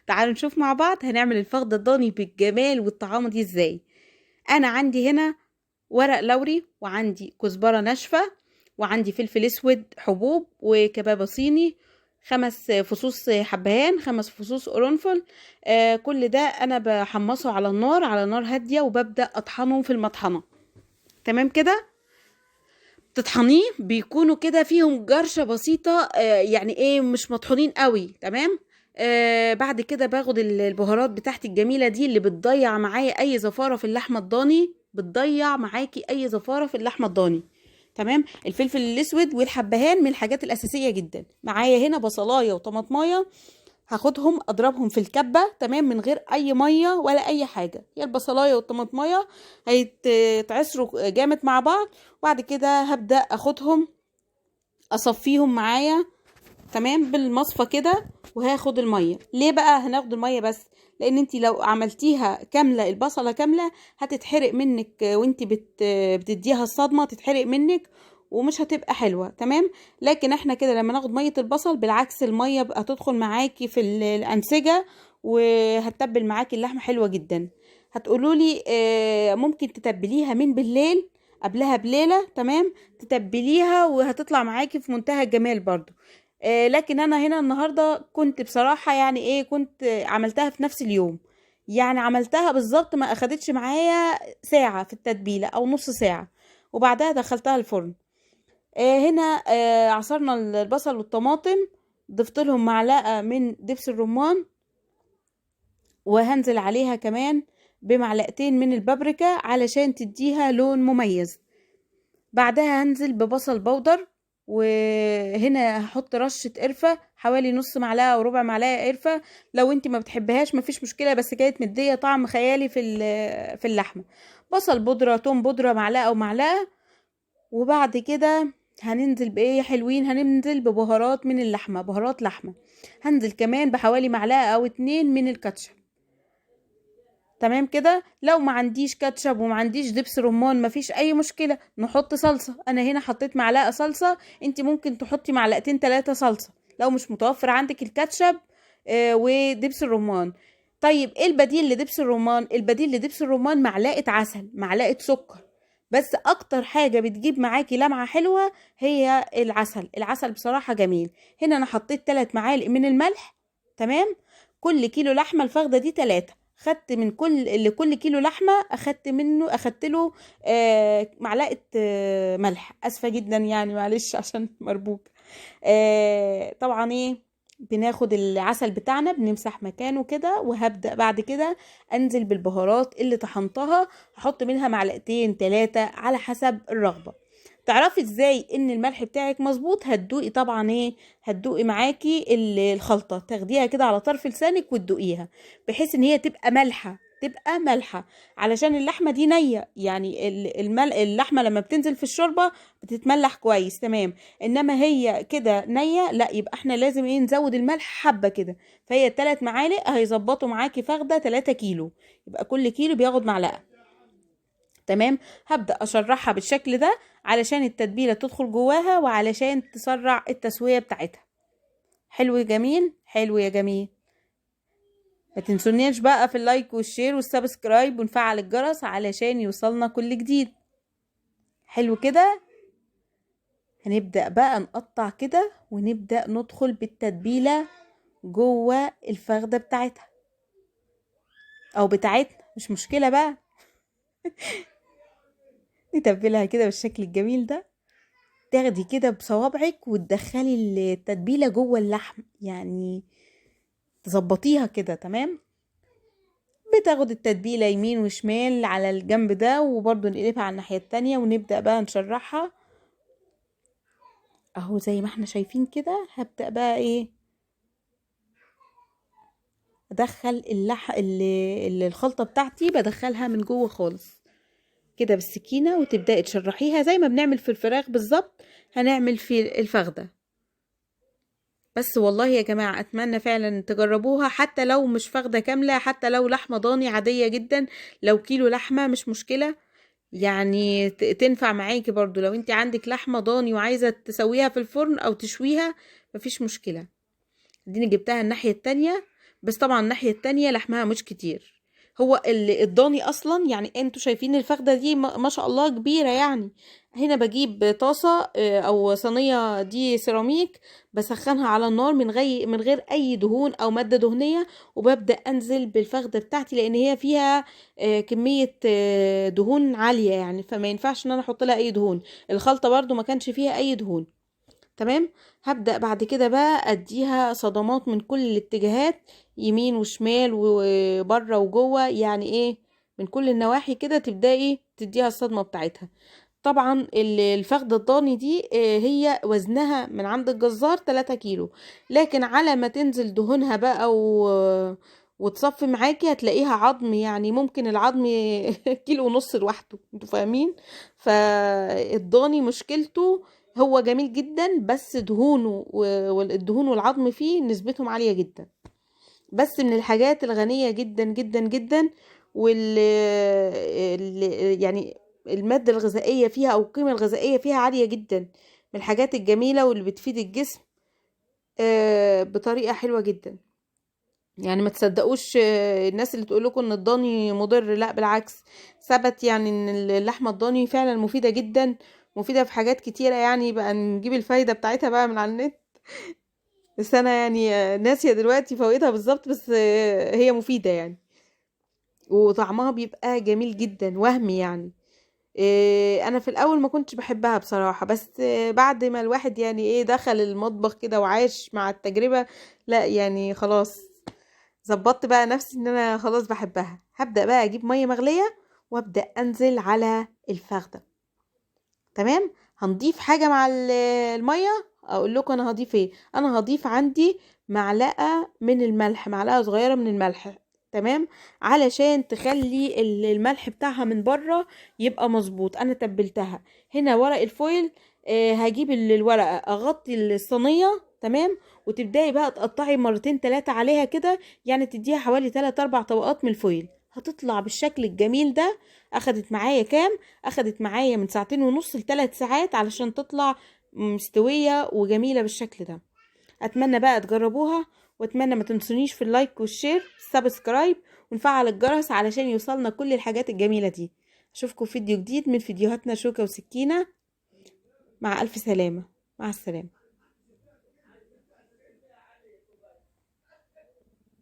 تعالوا نشوف مع بعض هنعمل الفخدة الضاني بالجمال والطعامة دي ازاي. انا عندي هنا ورق لوري، وعندي كزبرة ناشفة، وعندي فلفل اسود حبوب، وكبابة صيني، 5 فصوص حبهان، 5 فصوص قرنفل. كل ده انا بحمصه على النار، على نار هادية، وببدأ اطحنه في المطحنة. تمام كده. تطحنيه بيكونوا كده فيهم جرشة بسيطة، يعني ايه، مش مطحونين قوي. تمام. بعد كده باخد البهارات بتاعتي الجميلة دي اللي بتضيع معايا اي زفارة في اللحمة الضاني، بتضيع معاكي اي زفارة في اللحمة الضاني. تمام. الفلفل الاسود والحبهان من الحاجات الاساسية جدا. معايا هنا بصلاية وطماطماية، هاخدهم اضربهم في الكبة. تمام، من غير اي مية ولا اي حاجة. هي البصلاية والطماطماية هيتعصروا جامد مع بعض، وبعد كده هبدأ اخدهم اصفيهم معايا. تمام، بالمصفى كده. وهاخد المية. ليه بقى هناخد المية بس؟ لان انتي لو عملتيها كاملة، البصلة كاملة، هتتحرق منك وانتي بتديها الصدمة، تتحرق منك ومش هتبقى حلوة. تمام. لكن احنا كده لما ناخد مية البصل، بالعكس المية بقى تدخل معاكي في الأنسجة، وهتتبل معاكي اللحمة حلوة جدا. هتقولولي ممكن تتبليها من بالليل، قبلها بليلة. تمام، تتبليها وهتطلع معاكي في منتهى الجمال برضو. لكن انا هنا النهارده كنت بصراحه يعني ايه، كنت عملتها في نفس اليوم. يعني عملتها بالظبط، ما اخدتش معايا ساعه في التتبيله او نص ساعه، وبعدها دخلتها الفرن. هنا عصرنا البصل والطماطم، ضفت لهم معلقه من دبس الرمان، وهنزل عليها كمان بمعلقتين من البابريكا علشان تديها لون مميز. بعدها هنزل ببصل بودر، وهنا هحط رشة قرفة، حوالي نص معلقة او ربع معلقة قرفة. لو انت ما بتحبهاش مفيش مشكلة، بس كانت مدية طعم خيالي في اللحمة. بصل بودرة، توم بودرة، معلقة او معلقة. وبعد كده هننزل بايه حلوين، هننزل ببهارات من اللحمة، بهارات لحمة. هنزل كمان بحوالي معلقة او 2 من الكاتشب. تمام كده. لو ما عنديش كاتشب وما عنديش دبس رمان، ما فيش اي مشكله، نحط صلصه. انا هنا حطيت معلقه صلصه، انت ممكن تحطي معلقتين 3 صلصه لو مش متوفر عندك الكاتشب ودبس الرمان. طيب ايه البديل لدبس الرمان؟ البديل لدبس الرمان معلقه عسل، معلقه سكر. بس اكتر حاجه بتجيب معاكي لمعه حلوه هي العسل. العسل بصراحه جميل. هنا انا حطيت 3 معالق من الملح. تمام. كل كيلو لحمه الفخده دي 3. خدت من لكل كيلو لحمه اخدت له معلقه ملح. اسفه جدا يعني، معلش عشان مربوك. طبعا ايه، بناخد العسل بتاعنا بنمسح مكانه كده، وهبدأ بعد كده انزل بالبهارات اللي طحنتها. هحط منها معلقتين 3 على حسب الرغبة. تعرفي ازاي ان الملح بتاعك مظبوط؟ هتدوقي طبعا ايه، هتدوقي معاكي الخلطة، تاخديها كده على طرف لسانك وتدوقيها، بحيث ان هي تبقى مالحة، تبقى مالحة. علشان اللحمة دي نية، يعني اللحمة لما بتنزل في الشوربة بتتملح كويس. تمام. انما هي كده نية، لا، يبقى احنا لازم ايه، نزود الملح حبة كده. فهي 3 معالق هيظبطوا معاكي فخدة 3 كيلو، يبقى كل كيلو بياخد معلقة. تمام. هبدأ اشرحها بالشكل ده علشان التتبيلة تدخل جواها، وعلشان تسرع التسوية بتاعتها. حلو يا جميل، حلو يا جميل. ما تنسونيش بقى في اللايك والشير والسبسكرايب ونفعل الجرس علشان يوصلنا كل جديد. حلو كده. هنبدأ بقى نقطع كده، ونبدأ ندخل بالتتبيلة جوه الفخدة بتاعتها او بتاعتنا، مش مشكلة بقى. نتبلها كده بالشكل الجميل ده. تاخدي كده بصوابعك وتدخلي التتبيلة جوه اللحم، يعني تظبطيها كده. تمام. بتاخد التتبيلة يمين وشمال على الجنب ده، وبرضو نقلبها على الناحية التانية، ونبدأ بقى نشرحها اهو زي ما احنا شايفين كده. هبدأ بقى ايه، ادخل الخلطة بتاعتي بدخلها من جوه خالص كده بالسكينة، وتبدأي تشرحيها زي ما بنعمل في الفراخ بالظبط، هنعمل في الفخدة. بس والله يا جماعة اتمنى فعلا تجربوها، حتى لو مش فخدة كاملة، حتى لو لحمة ضاني عادية جدا، لو كيلو لحمة مش مشكلة. يعني تنفع معاكي برضو لو انت عندك لحمة ضاني وعايزة تسويها في الفرن او تشويها، مفيش مشكلة. دي جبتها الناحية التانية بس طبعا الناحية التانية لحمها مش كتير. هو الضاني اصلا يعني انتوا شايفين الفخدة دي ما شاء الله كبيرة يعني. هنا بجيب طاسة او صينية دي سيراميك، بسخنها على النار من غير اي دهون او مادة دهنية، وببدأ انزل بالفخدة بتاعتي لان هي فيها كمية دهون عالية يعني، فما ينفعش ان انا احط لها اي دهون. الخلطة برضو ما كانش فيها اي دهون. تمام. هبدأ بعد كده بقى اديها صدمات من كل الاتجاهات، يمين وشمال وبره وجوه، يعني ايه، من كل النواحي كده تبدأي تديها الصدمة بتاعتها. طبعا الفخدة الضاني دي هي وزنها من عند الجزار 3 كيلو، لكن على ما تنزل دهونها بقى وتصفي معاكي هتلاقيها عظم، يعني ممكن العظم كيلو ونص لوحده، انتوا فاهمين. فالضاني مشكلته هو جميل جدا، بس دهونه والدهون والعظم فيه نسبتهم عالية جدا، بس من الحاجات الغنية جدا جدا جدا. يعني المادة الغذائية فيها او القيمة الغذائية فيها عالية جدا، من الحاجات الجميلة واللي بتفيد الجسم بطريقة حلوة جدا. يعني ما تصدقوش الناس اللي تقول لكم ان الضاني مضر، لا بالعكس، ثبت يعني ان اللحمة الضاني فعلا مفيدة جدا، مفيدة في حاجات كتيرة يعني. بقى نجيب الفايدة بتاعتها بقى من على النت، بس انا يعني ناسية دلوقتي فوائدها بالظبط، بس هي مفيدة يعني، وطعمها بيبقى جميل جدا وهمي يعني. انا في الاول ما كنتش بحبها بصراحة، بس بعد ما الواحد يعني ايه دخل المطبخ كده وعاش مع التجربة، لا يعني خلاص ظبطت بقى نفسي ان انا خلاص بحبها. هبدأ بقى اجيب مية مغلية وابدأ انزل على الفخدة. تمام. هنضيف حاجة مع المية، اقول لكم انا هضيف ايه. انا هضيف عندي معلقة من الملح، معلقة صغيرة من الملح. تمام. علشان تخلي الملح بتاعها من بره يبقى مظبوط. انا تبلتها هنا ورق الفويل. هجيب الورقة اغطي الصينية. تمام. وتبداي بقى تقطعي مرتين 3 عليها كده، يعني تديها حوالي 3 4 طبقات من الفويل، هتطلع بالشكل الجميل ده. اخدت معايا كام؟ اخدت معايا من 2.5 ل3 ساعات علشان تطلع مستوية وجميلة بالشكل ده. اتمنى بقى تجربوها، واتمنى ما تنسونيش في اللايك والشير سبسكرايب ونفعل الجرس علشان يوصلنا كل الحاجات الجميلة دي. اشوفكم في فيديو جديد من فيديوهاتنا شوكة وسكينة. مع الف سلامة. مع السلامة.